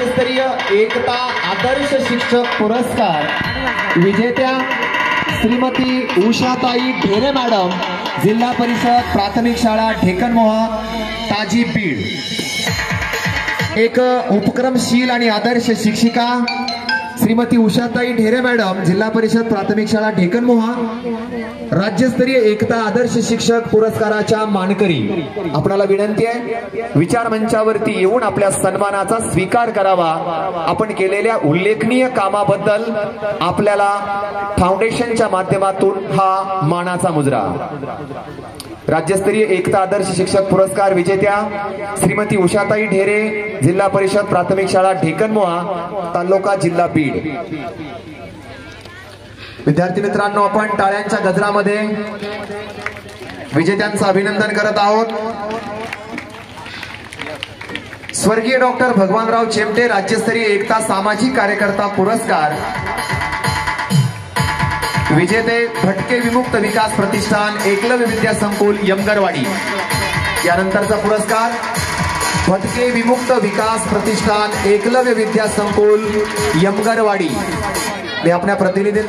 राज्यस्तरीय एकता आदर्श शिक्षक पुरस्कार विजेत्या श्रीमती उषाताई ढेरे मॅडम, जिल्हा परिषद प्राथमिक शाळा ढेकनमोहा, ताजी बीड। एक उपक्रमशील आणि आदर्श शिक्षिका श्रीमती उषाताई ढेरे मॅडम, जिल्हा परिषद प्राथमिक शाळा ढेकनमोहा, राज्यस्तरीय एकता आदर्श शिक्षक पुरस्काराच्या मानकरी। आपणाला विनंती आहे विचार मंचावरती येऊन आपल्या सन्मानाचा स्वीकार करावा। आपण केलेल्या उल्लेखनीय कामाबद्दल आपल्याला फाउंडेशनच्या माध्यमातून हा मानाचा मुजरा। राज्यस्तरीय एकता आदर्श शिक्षक पुरस्कार विजेत्या श्रीमती उषाताई ढेरे, जिल्हा परिषद प्राथमिक शाळा ढेकनमोहा, तालुका जिल्हा बीड। विद्यार्थी मित्रांनो, आपण टाळ्यांच्या गजरामध्ये विजेत्यांचं अभिनंदन करत आहोत। स्वर्गीय डॉक्टर भगवानराव चेमटे राज्यस्तरीय एकता सामाजिक कार्यकर्ता पुरस्कार विजेते भटके विमुक्त विकास प्रतिष्ठान एकलव्य विद्या संकुल यमगरवाडी। यानंतरचा पुरस्कार भटके विमुक्त विकास प्रतिष्ठान एकलव्य विद्या संकुल यमगरवाडी। मी आपल्या प्रतिनिधींना